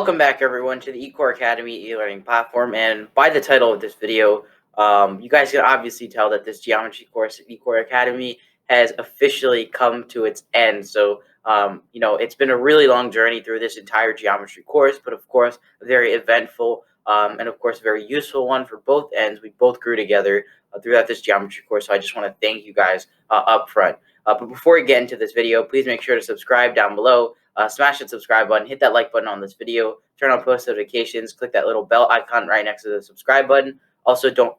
Welcome back, everyone, to the eCoreAcademy e-learning platform. And by the title of this video, you guys can obviously tell that this geometry course at eCoreAcademy has officially come to its end. So, it's been a really long journey through this entire geometry course, but of course, a very eventful and of course, very useful one for both ends. We both grew together throughout this geometry course. So I just want to thank you guys up front. But before we get into this video, please make sure to subscribe down below. Smash that subscribe button, hit that like button on this video, turn on post notifications, click that little bell icon right next to the subscribe button. Also, don't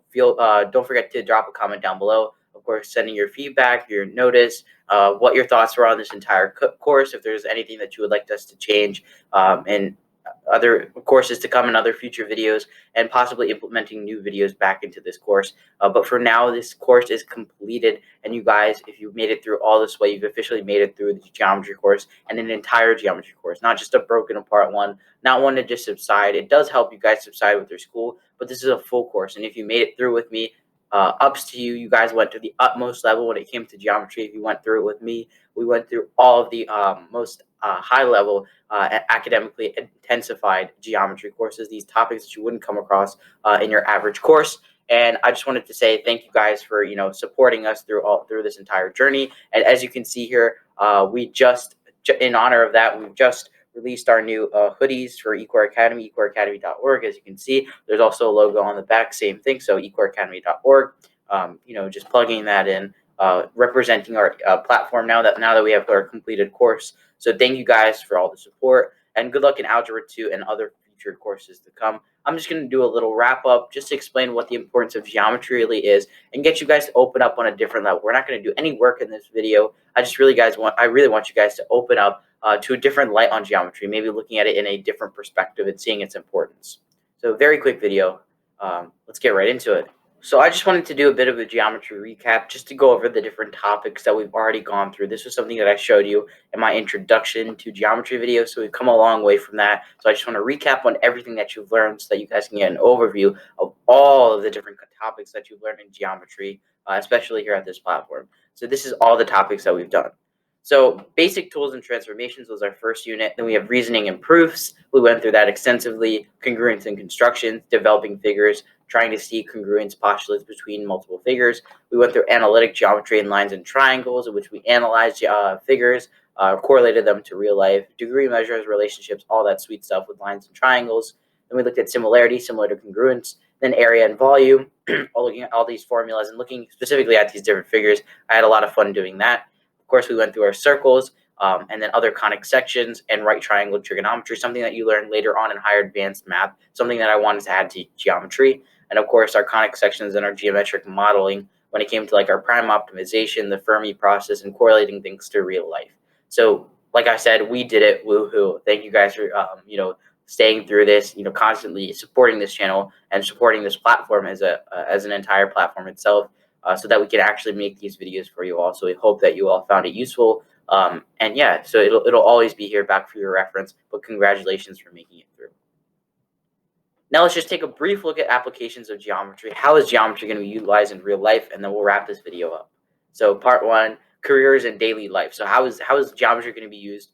forget to drop a comment down below. Of course, sending your feedback, your notice, what your thoughts were on this entire course, if there's anything that you would like us to change, and other courses to come in other future videos, and possibly implementing new videos back into this course. But for now, this course is completed, and you guys, if you made it through all this way, you've officially made it through the geometry course and an entire geometry course, not just a broken apart one, not one to just subside. It does help you guys subside with your school, but this is a full course, and if you made it through with me, ups to you. You guys went to the utmost level when it came to geometry. If you went through it with me, we went through all of the most high level academically intensified geometry courses, these topics that you wouldn't come across in your average course. And I just wanted to say thank you guys for supporting us through this entire journey. And as you can see here, we just in honor of that, we've just released our new hoodies for eCoreAcademy, eCoreAcademy.org. As you can see, there's also a logo on the back, same thing. So eCoreAcademy.org, just plugging that in, representing our platform now that we have our completed course. So thank you guys for all the support, and good luck in Algebra 2 and other featured courses to come. I'm just going to do a little wrap up just to explain what the importance of geometry really is and get you guys to open up on a different level. We're not going to do any work in this video. I really want you guys to open up to a different light on geometry, maybe looking at it in a different perspective and seeing its importance. So very quick video. Let's get right into it. So I just wanted to do a bit of a geometry recap just to go over the different topics that we've already gone through. This was something that I showed you in my introduction to geometry video, so we've come a long way from that. So I just want to recap on everything that you've learned so that you guys can get an overview of all of the different topics that you've learned in geometry, especially here at this platform. So this is all the topics that we've done. So basic tools and transformations was our first unit. Then we have reasoning and proofs. We went through that extensively. Congruence and construction, developing figures, trying to see congruence postulates between multiple figures. We went through analytic geometry and lines and triangles, in which we analyzed figures, correlated them to real life, degree measures, relationships, all that sweet stuff with lines and triangles. Then we looked at similarity, similar to congruence, then area and volume, looking at all these formulas and looking specifically at these different figures. I had a lot of fun doing that. Of course, we went through our circles, and then other conic sections and right triangle trigonometry, something that you learn later on in higher advanced math, something that I wanted to add to geometry. And of course, our conic sections and our geometric modeling when it came to like our prime optimization, the Fermi process, and correlating things to real life. So like I said, we did it. Woohoo. Thank you guys for, staying through this, constantly supporting this channel and supporting this platform as an entire platform itself. So that we can actually make these videos for you all. So we hope that you all found it useful. And yeah, so it'll always be here back for your reference, but congratulations for making it through. Now let's just take a brief look at applications of geometry. How is geometry going to be utilized in real life? And then we'll wrap this video up. So part one, careers and daily life. So how is geometry going to be used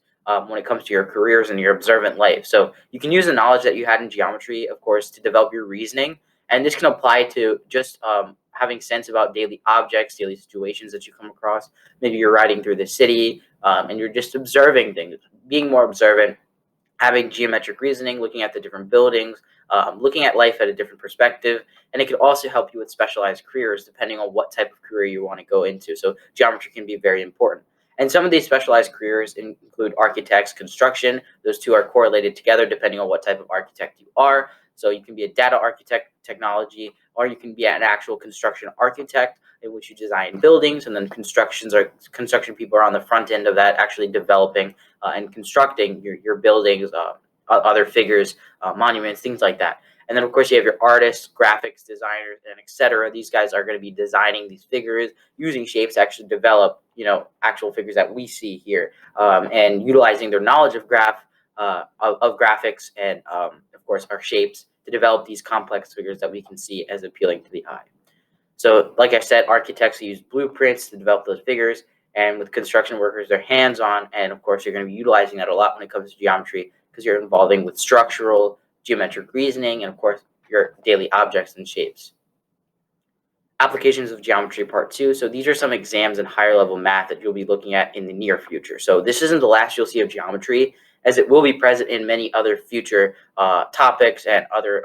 when it comes to your careers and your observant life? So you can use the knowledge that you had in geometry, of course, to develop your reasoning. And this can apply to just having sense about daily objects, daily situations that you come across. Maybe you're riding through the city and you're just observing things, being more observant, having geometric reasoning, looking at the different buildings, looking at life at a different perspective. And it could also help you with specialized careers depending on what type of career you want to go into. So geometry can be very important. And some of these specialized careers include architects, construction. Those two are correlated together depending on what type of architect you are. So you can be a data architect, technology, or you can be an actual construction architect in which you design buildings, and then construction people are on the front end of that, actually developing and constructing your buildings, other figures, monuments, things like that. And then, of course, you have your artists, graphics designers, and etc. These guys are going to be designing these figures, using shapes to actually develop, actual figures that we see here, and utilizing their knowledge of graphics and, of course, our shapes to develop these complex figures that we can see as appealing to the eye. So, like I said, architects use blueprints to develop those figures, and with construction workers, they're hands-on, and of course, you're going to be utilizing that a lot when it comes to geometry because you're involving with structural, geometric reasoning, and of course, your daily objects and shapes. Applications of geometry part 2. So these are some exams in higher level math that you'll be looking at in the near future. So this isn't the last you'll see of geometry, as it will be present in many other future topics and other,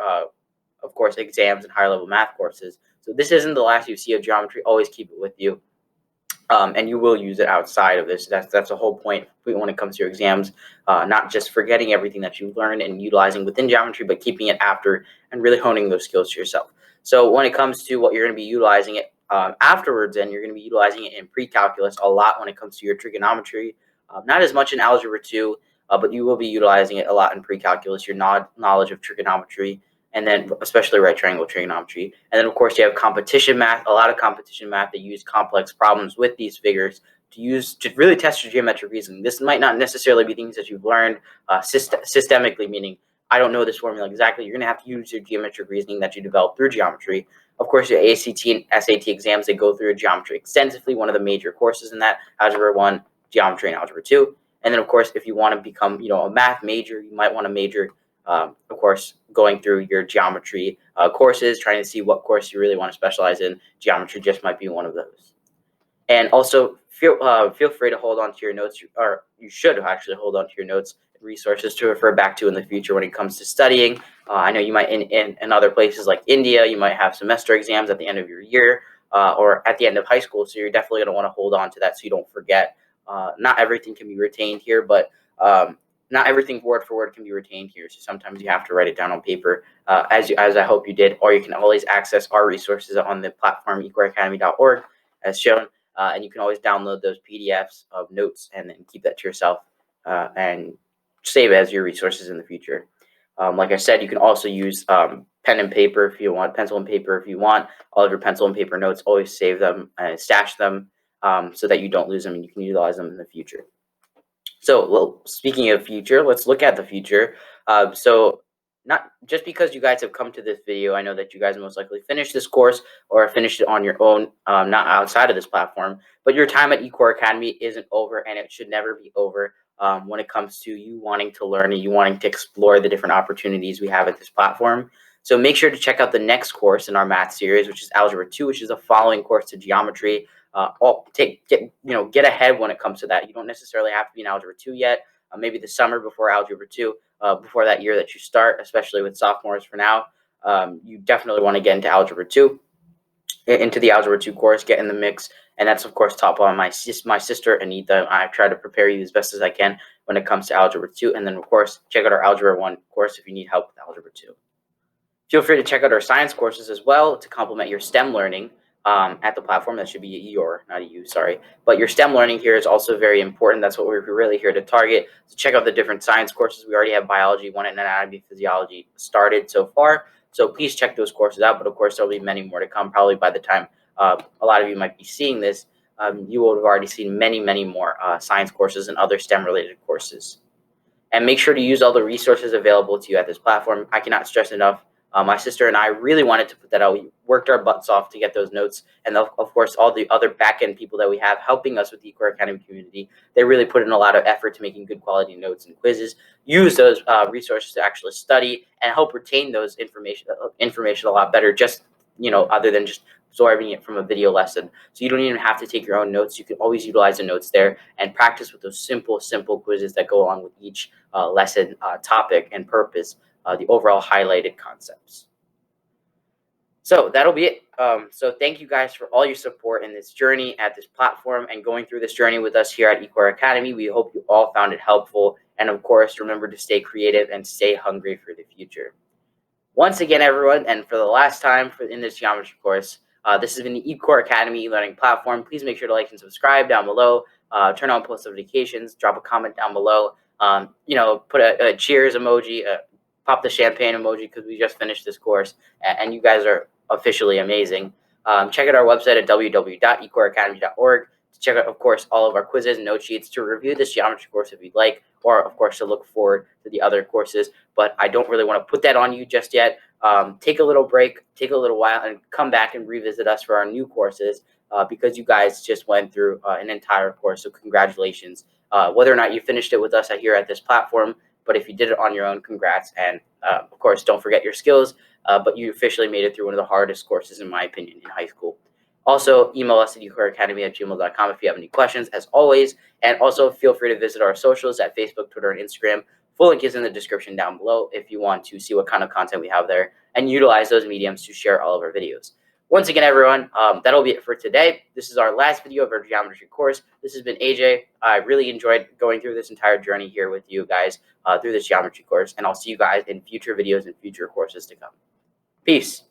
of course, exams and higher level math courses. So this isn't the last you see of geometry. Always keep it with you. And you will use it outside of this. That's the whole point when it comes to your exams, not just forgetting everything that you learned and utilizing within geometry, but keeping it after and really honing those skills to yourself. So when it comes to what you're going to be utilizing it afterwards, and you're going to be utilizing it in pre-calculus a lot when it comes to your trigonometry, not as much in algebra 2, but you will be utilizing it a lot in pre-calculus, your knowledge of trigonometry, and then especially right triangle trigonometry. And then, of course, you have competition math, a lot of competition math that use complex problems with these figures to really test your geometric reasoning. This might not necessarily be things that you've learned systemically, meaning I don't know this formula exactly. You're going to have to use your geometric reasoning that you develop through geometry. Of course, your ACT and SAT exams, they go through geometry extensively, one of the major courses in that, Algebra 1, Geometry, and Algebra 2. And then, of course, if you want to become a math major, you might want to major of course, going through your geometry courses, trying to see what course you really want to specialize in. Geometry just might be one of those. And also, feel free to hold on to your notes, or you should actually hold on to your notes and resources to refer back to in the future when it comes to studying. I know you might, in other places like India, you might have semester exams at the end of your year or at the end of high school, so you're definitely going to want to hold on to that so you don't forget. Not everything can be retained here, but not everything word for word can be retained here. So sometimes you have to write it down on paper, as I hope you did, or you can always access our resources on the platform eCoreAcademy.org as shown. And you can always download those PDFs of notes and then keep that to yourself and save it as your resources in the future. Like I said, you can also use pen and paper if you want, pencil and paper if you want. All of your pencil and paper notes, always save them and stash them so that you don't lose them and you can utilize them in the future. So, well, speaking of future, let's look at the future. So not just because you guys have come to this video, I know that you guys most likely finished this course or finished it on your own, not outside of this platform, but your time at eCoreAcademy isn't over, and it should never be over when it comes to you wanting to learn and you wanting to explore the different opportunities we have at this platform. So make sure to check out the next course in our math series, which is Algebra 2, which is a following course to geometry. Get ahead when it comes to that. You don't necessarily have to be in Algebra 2 yet. Maybe the summer before Algebra 2, before that year that you start, especially with sophomores for now. You definitely want to get into Algebra 2, into the Algebra 2 course, get in the mix. And that's, of course, taught by my sister, Anita. I try to prepare you as best as I can when it comes to Algebra 2. And then, of course, check out our Algebra 1 course if you need help with Algebra 2. Feel free to check out our science courses as well to complement your STEM learning at the platform. That should be your, not a you, sorry. But your STEM learning here is also very important. That's what we're really here to target. So check out the different science courses. We already have biology 1 and anatomy, physiology started so far. So please check those courses out. But of course, there'll be many more to come. Probably by the time a lot of you might be seeing this, you will have already seen many, many more science courses and other STEM-related courses. And make sure to use all the resources available to you at this platform. I cannot stress enough. My sister and I really wanted to put that out. We worked our butts off to get those notes. And of course, all the other back-end people that we have helping us with the eCoreAcademy community, they really put in a lot of effort to making good quality notes and quizzes. Use those resources to actually study and help retain those information a lot better, just, other than just absorbing it from a video lesson. So you don't even have to take your own notes. You can always utilize the notes there and practice with those simple quizzes that go along with each lesson topic and purpose. The overall highlighted concepts. So that'll be it. So thank you guys for all your support in this journey at this platform and going through this journey with us here at eCoreAcademy. We hope you all found it helpful. And of course, remember to stay creative and stay hungry for the future. Once again, everyone, and for the last time in this geometry course, this has been the eCoreAcademy e-learning platform. Please make sure to like and subscribe down below. Turn on post notifications. Drop a comment down below. Put a cheers emoji. Pop the champagne emoji because we just finished this course and you guys are officially amazing. Check out our website at www.ecoreacademy.org to check out, of course, all of our quizzes and note sheets, to review this geometry course if you'd like, or, of course, to look forward to the other courses. But I don't really want to put that on you just yet. Take a little break, take a little while, and come back and revisit us for our new courses because you guys just went through an entire course. So congratulations. Whether or not you finished it with us here at this platform, But if you did it on your own, congrats. And of course, don't forget your skills. But you officially made it through one of the hardest courses, in my opinion, in high school. Also, email us at eCoreAcademy@gmail.com if you have any questions, as always. And also, feel free to visit our socials at Facebook, Twitter, and Instagram. Full link is in the description down below if you want to see what kind of content we have there and utilize those mediums to share all of our videos. Once again, everyone, that'll be it for today. This is our last video of our geometry course. This has been AJ. I really enjoyed going through this entire journey here with you guys through this geometry course, and I'll see you guys in future videos and future courses to come. Peace.